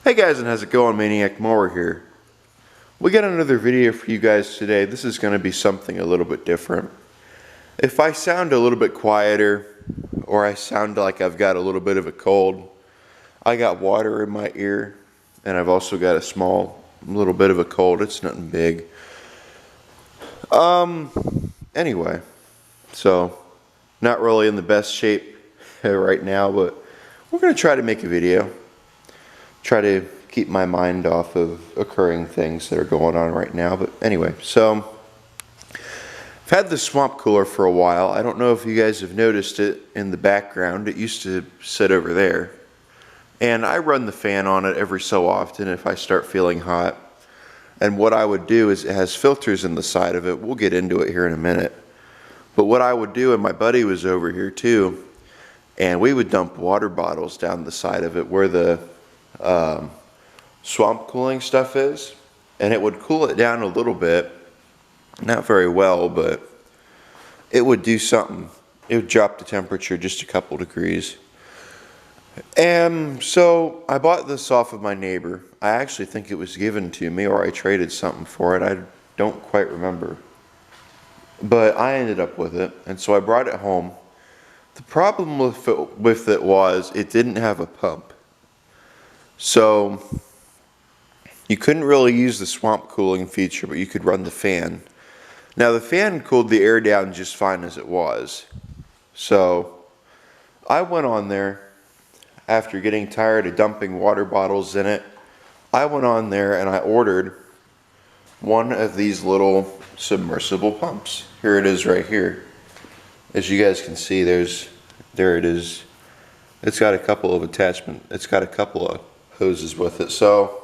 Hey guys, and how's it going? Maniac Mower here. We got another video for you guys today. This is going to be something a little bit different. If I sound a little bit quieter, or I sound like I've got a little bit of a cold, I got water in my ear, and I've also got a small little bit of a cold. It's nothing big. Anyway, so not really in the best shape right now, but we're going to try to make a video. Try to keep my mind off of occurring things that are going on right now. But anyway, so I've had the swamp cooler for a while. I don't know if you guys have noticed it in the background. It used to sit over there. And I run the fan on it every so often if I start feeling hot. And what I would do is it has filters in the side of it. We'll get into it here in a minute. But what I would do, and my buddy was over here too, and we would dump water bottles down the side of it where the swamp cooling stuff is, and it would cool it down a little bit, not very well, but it would do something. It would drop the temperature just a couple degrees. And so I bought this off of my neighbor. I actually think it was given to me, or I traded something for it. I don't quite remember, but I ended up with it, and so I brought it home. The problem with it was it didn't have a pump. So you couldn't really use the swamp cooling feature, but you could run the fan. Now the fan cooled the air down just fine as it was. So I went on there after getting tired of dumping water bottles in it. I went on there and I ordered one of these little submersible pumps. Here it is right here. As you guys can see, there it is. It's got a couple of attachments. It's got a couple of hoses with it. So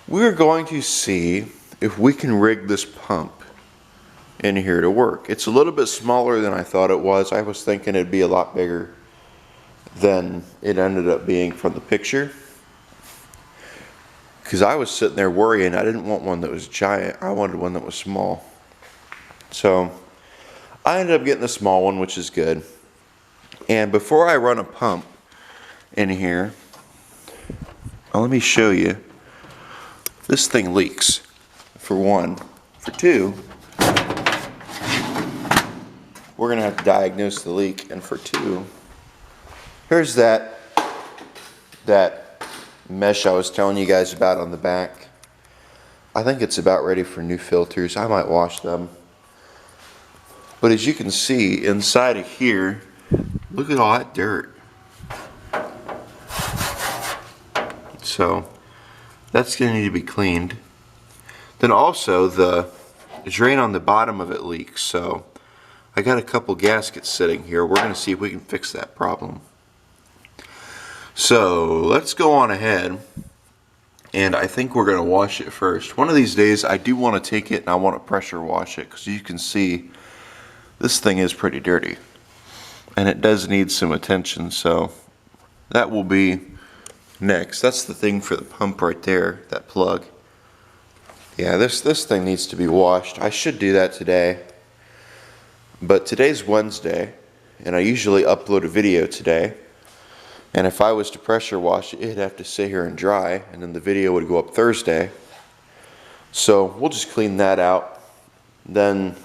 we're going to see if we can rig this pump in here to work. It's a little bit smaller than I thought it was. I was thinking it'd be a lot bigger than it ended up being from the picture, because I was sitting there worrying. I didn't want one that was giant. I wanted one that was small. So I ended up getting the small one, which is good. And before I run a pump in here, let me show you. This thing leaks, for one. For two, we're going to have to diagnose the leak. And for two, here's that mesh I was telling you guys about on the back. I think it's about ready for new filters. I might wash them. But as you can see, inside of here, look at all that dirt. So that's going to need to be cleaned. Then also the drain on the bottom of it leaks. So I got a couple gaskets sitting here. We're going to see if we can fix that problem. So let's go on ahead, and I think we're going to wash it first. One of these days I do want to take it and I want to pressure wash it, because you can see this thing is pretty dirty and it does need some attention. So that will be next. That's the thing for the pump right there, that plug. Yeah, this thing needs to be washed. I should do that today, but today's Wednesday and I usually upload a video today. And if I was to pressure wash it, it'd have to sit here and dry, and then the video would go up Thursday. So we'll just clean that out. Then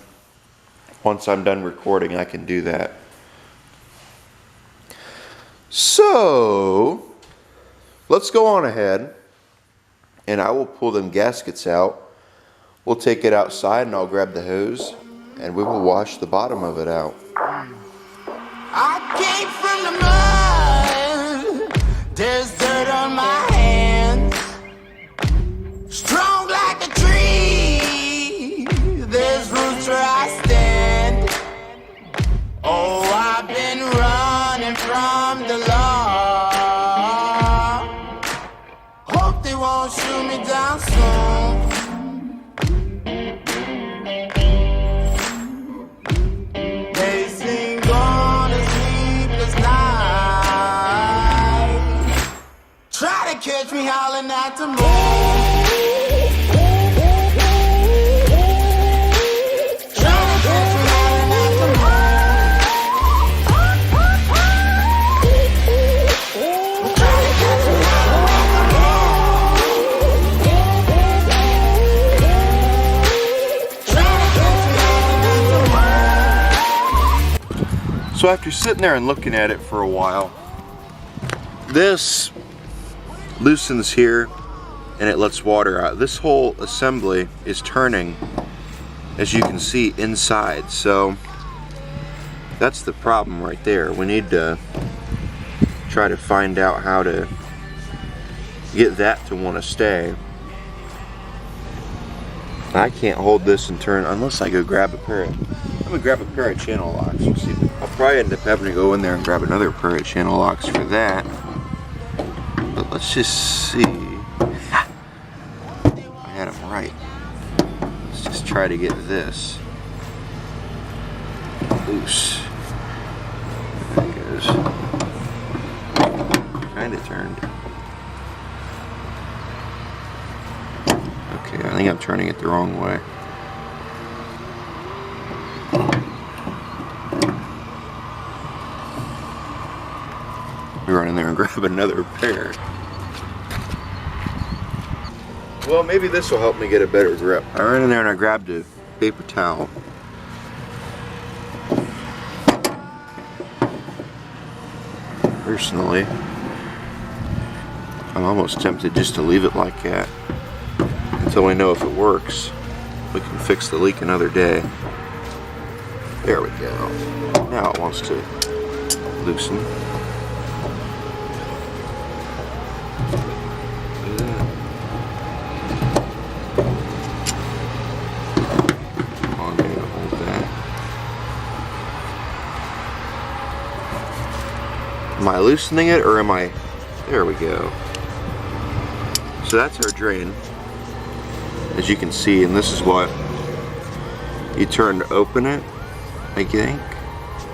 once I'm done recording, I can do that. So let's go on ahead, and I will pull them gaskets out. We'll take it outside, and I'll grab the hose, and we will wash the bottom of it out. I came from the mud. There's dirt on my hands. Strong like a tree. There's roots where I stand. Oh, I've been running from the law. Hope they won't shoot me down soon. They sing on a sleepless night. Try to catch me howling at the moon. Try to catch me howling at the moon. So after sitting there and looking at it for a while, this loosens here and it lets water out. This whole assembly is turning, as you can see, inside. So that's the problem right there. We need to try to find out how to get that to want to stay. I can't hold this and turn unless I go grab a pair of, I'm gonna grab a pair of channel locks. We'll see. I'll probably end up having to go in there and grab another pair of channel locks for that. But let's just see. I had them right. Let's just try to get this loose. There it goes. Kind of turned. Okay, I think I'm turning it the wrong way. We run in there and grab another pair. Well, maybe this will help me get a better grip. I ran in there and I grabbed a paper towel. Personally, I'm almost tempted just to leave it like that until we know if it works. We can fix the leak another day. There we go. Now it wants to loosen. Am I loosening it or am I? There we go. So that's our drain, as you can see, and this is what you turn to open it, I think,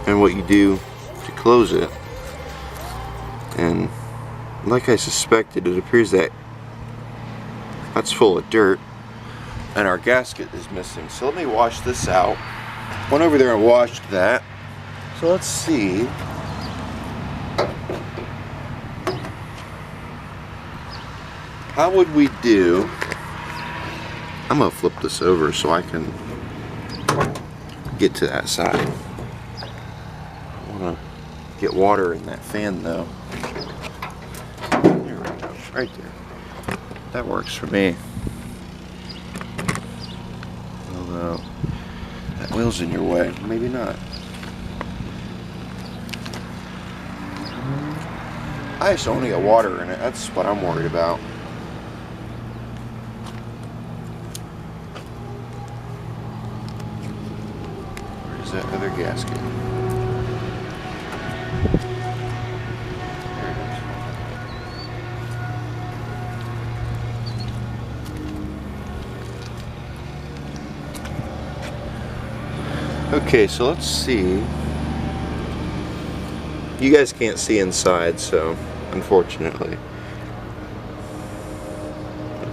and what you do to close it. And like I suspected, it appears that that's full of dirt and our gasket is missing. So let me wash this out. Went over there and washed that. So let's see. How would we do? I'm gonna flip this over so I can get to that side. I wanna get water in that fan though. There we go, right there. That works for me. Although, that wheel's in your way, maybe not. I just don't want to get water in it, that's what I'm worried about. That other gasket. There it is. Okay, so let's see. You guys can't see inside, so unfortunately.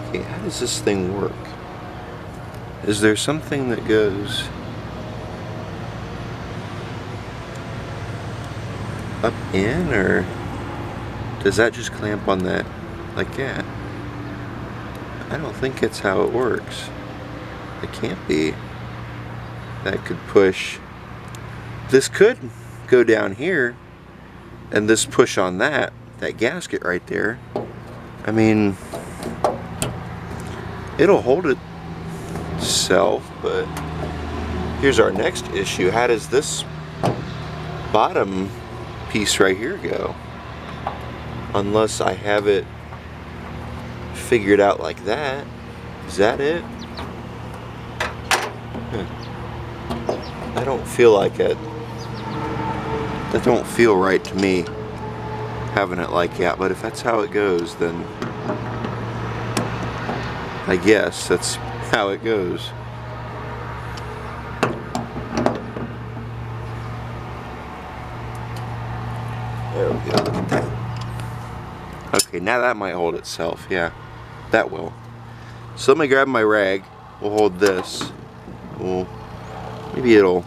Okay, how does this thing work? Is there something that goes up in, or does that just clamp on that like that? I don't think it's how it works. It can't be. That could push. This could go down here and this push on that gasket right there. I mean, it'll hold itself, but here's our next issue. How does this bottom piece right here go? Unless I have it figured out like that. Is that it? I don't feel like it. That don't feel right to me, having it like that. But if that's how it goes, then I guess that's how it goes. There we go, look at that. Okay, now that might hold itself, yeah, that will. So let me grab my rag, we'll hold this, maybe it'll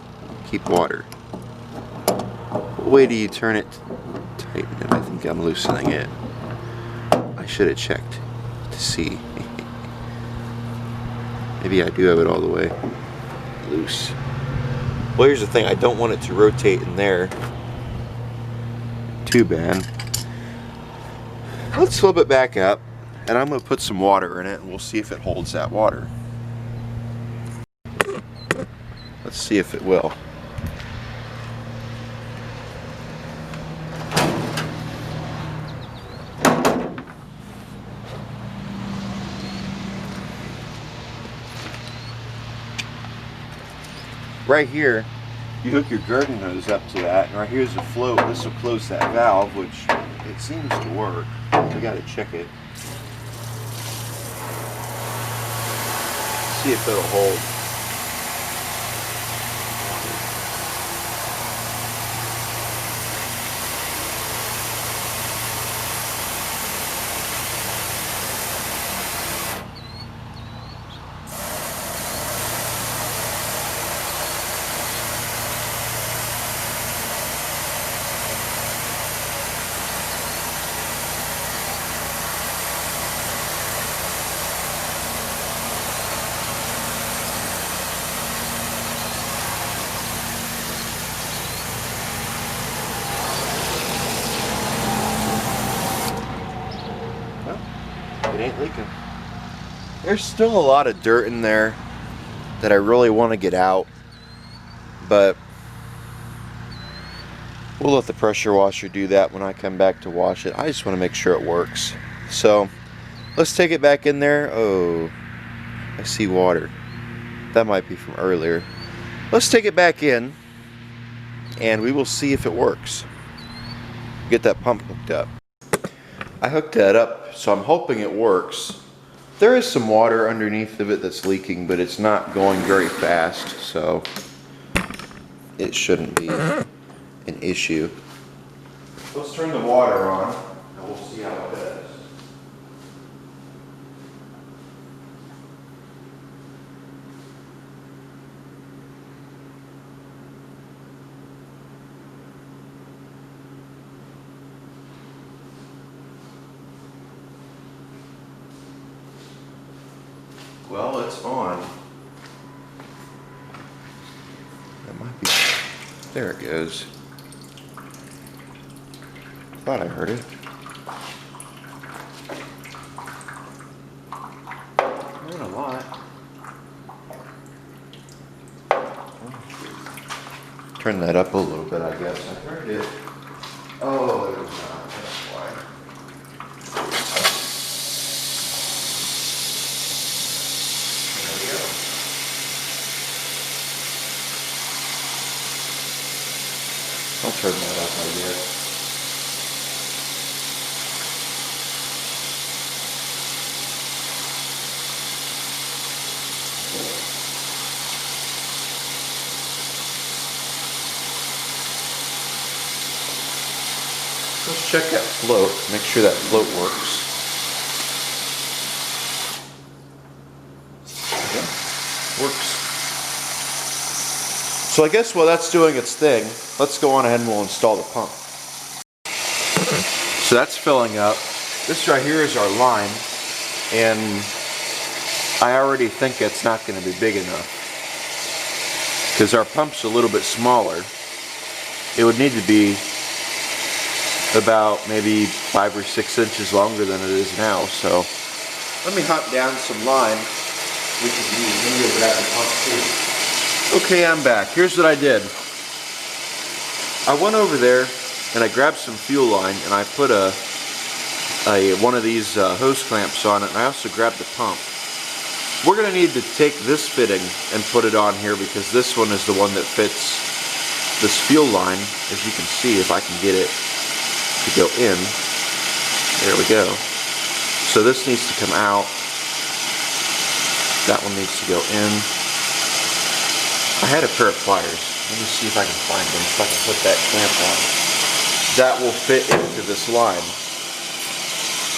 keep water. What way do you turn it to tighten it? I think I'm loosening it. I should have checked to see. Maybe I do have it all the way loose. Well, here's the thing, I don't want it to rotate in there too bad. Let's flip it back up, and I'm going to put some water in it, and we'll see if it holds that water. Let's see if it will. Right here, you hook your garden hose up to that, and right here's a float. This will close that valve, which it seems to work. We got to check it. See if it'll hold. It ain't leaking. There's still a lot of dirt in there that I really want to get out, but we'll let the pressure washer do that when I come back to wash it. I just want to make sure it works. So let's take it back in there. Oh, I see water. That might be from earlier. Let's take it back in and we will see if it works. Get that pump hooked up. I hooked that up, so I'm hoping it works. There is some water underneath of it that's leaking, but it's not going very fast, so it shouldn't be an issue. Let's turn the water on, and we'll see how it does. Well, it's on. That might be. There it goes. Thought I heard it. Not a lot. Turn that up a little bit, I guess. I heard it. Oh, it was not. That's why. I'll turn that up, I guess. Let's check that float, make sure that float works. Okay. Works. So I guess while that's doing its thing, let's go on ahead and we'll install the pump. So that's filling up. This right here is our line, and I already think it's not going to be big enough because our pump's a little bit smaller. It would need to be about maybe 5 or 6 inches longer than it is now. So let me hunt down some line. We can use maybe over that pump too. Okay, I'm back. Here's what I did. I went over there and I grabbed some fuel line and I put one of these hose clamps on it, and I also grabbed the pump. We're going to need to take this fitting and put it on here because this one is the one that fits this fuel line, as you can see if I can get it to go in. There we go. So this needs to come out. That one needs to go in. I had a pair of pliers. Let me see if I can find them, so I can put that clamp on. That will fit into this line.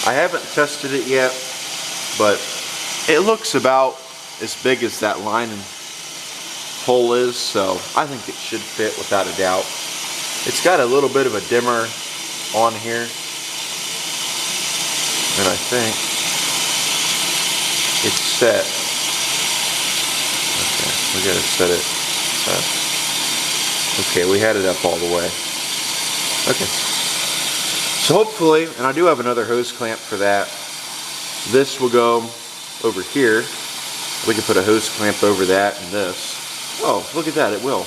I haven't tested it yet, but it looks about as big as that line and hole is, so I think it should fit without a doubt. It's got a little bit of a dimmer on here, and I think it's set. Okay, we gotta set it up. Okay, we had it up all the way. Okay. So hopefully, and I do have another hose clamp for that, this will go over here. We can put a hose clamp over that and this. Oh, look at that, it will.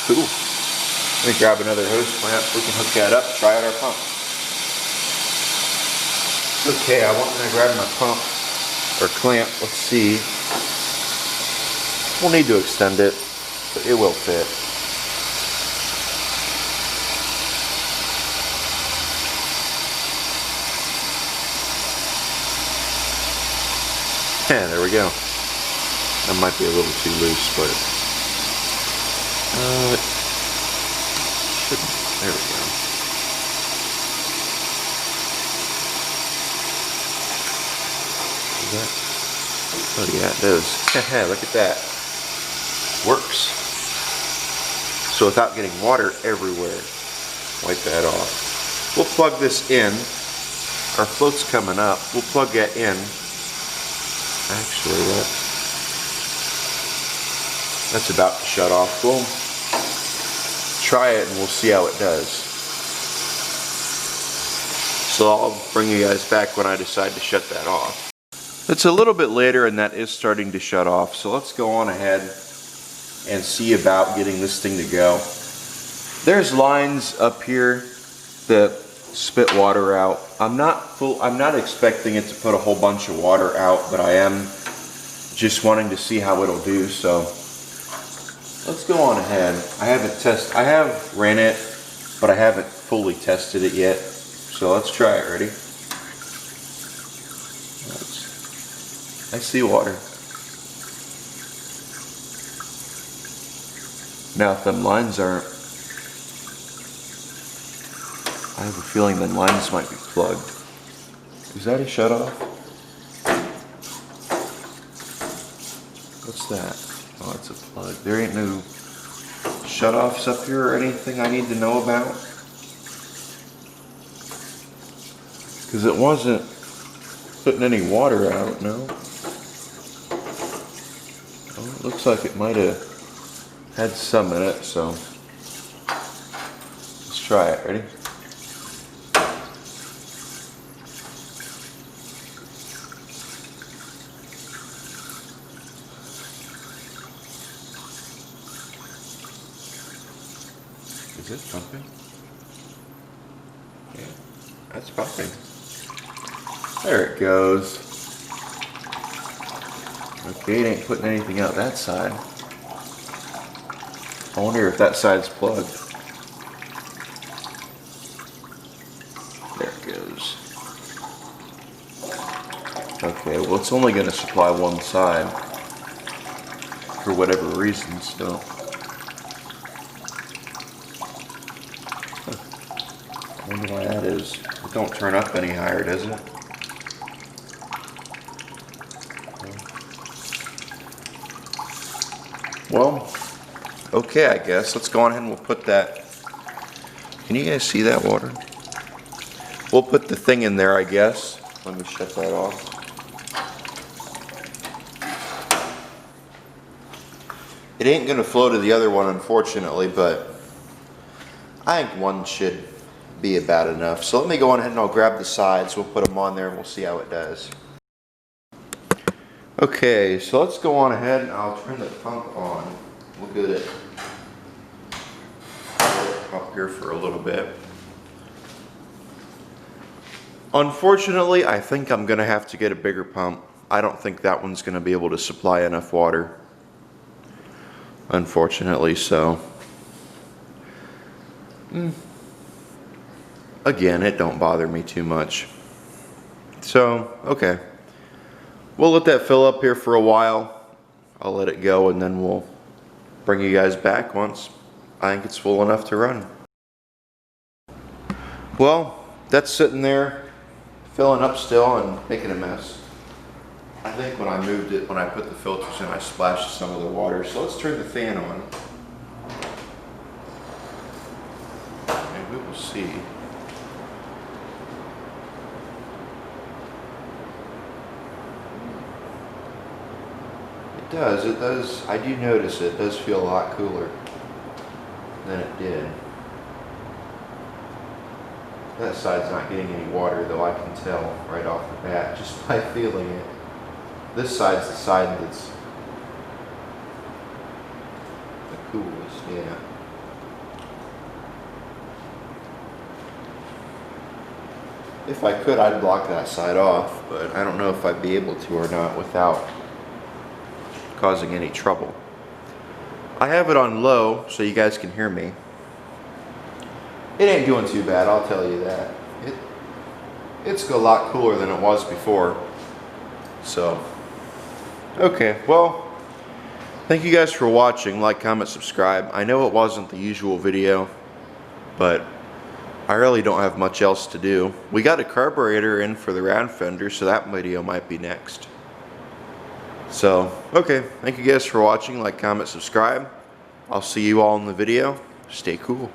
Cool. Let me grab another hose clamp. We can hook that up, try out our pump. Okay, I want to grab my pump or clamp. Let's see. We'll need to extend it, but it will fit. Yeah, there we go. That might be a little too loose, but shouldn't. There we go. Is that? Oh yeah, it does. Look at that. Works. So without getting water everywhere, wipe that off. We'll plug this in. Our float's coming up. We'll plug that in. Actually, that's about to shut off. We'll try it and we'll see how it does. So I'll bring you guys back when I decide to shut that off. It's a little bit later and that is starting to shut off. So let's go on ahead and see about getting this thing to go. There's lines up here that spit water out. I'm not expecting it to put a whole bunch of water out, but I am just wanting to see how it'll do. So let's go on ahead. I have ran it, but I haven't fully tested it yet. So let's try it. Ready? I see water. Now if them lines aren't, I have a feeling the lines might be plugged. Is that a shut off? What's that? Oh, it's a plug. There ain't no shut offs up here or anything I need to know about? Because it wasn't putting any water out, no? Oh, it looks like it might have had some in it, so let's try it. Ready? Is it pumping? Yeah, that's pumping. There it goes. Okay, it ain't putting anything out that side. I wonder if that side's plugged. There it goes. Okay, well it's only going to supply one side for whatever reason, so. I wonder why that is. It don't turn up any higher, does it? Well, okay, I guess. Let's go on ahead and we'll put that. Can you guys see that water? We'll put the thing in there, I guess. Let me shut that off. It ain't gonna flow to the other one, unfortunately, but I think one should be about enough. So let me go on ahead and I'll grab the sides. We'll put them on there and we'll see how it does. Okay, so let's go on ahead and I'll turn the pump on. We'll get it up here for a little bit. Unfortunately, I think I'm gonna have to get a bigger pump. I don't think that one's gonna be able to supply enough water. Unfortunately, so. Again, it don't bother me too much. So, okay. We'll let that fill up here for a while. I'll let it go and then we'll bring you guys back once I think it's full enough to run. Well, that's sitting there filling up still and making a mess. I think when I moved it, when I put the filters in, I splashed some of the water. So let's turn the fan on. And we will see. It does, I do notice it does feel a lot cooler than it did. That side's not getting any water though, I can tell right off the bat just by feeling it. This side's the side that's the coolest, yeah. If I could, I'd block that side off, but I don't know if I'd be able to or not without causing any trouble. I have it on low so you guys can hear me. It ain't doing too bad, I'll tell you that. It's a lot cooler than it was before. So, okay, well, thank you guys for watching. Like, comment, subscribe. I know it wasn't the usual video, but I really don't have much else to do. We got a carburetor in for the round fender, so that video might be next. So, okay, thank you guys for watching. Like, comment, subscribe. I'll see you all in the video. Stay cool.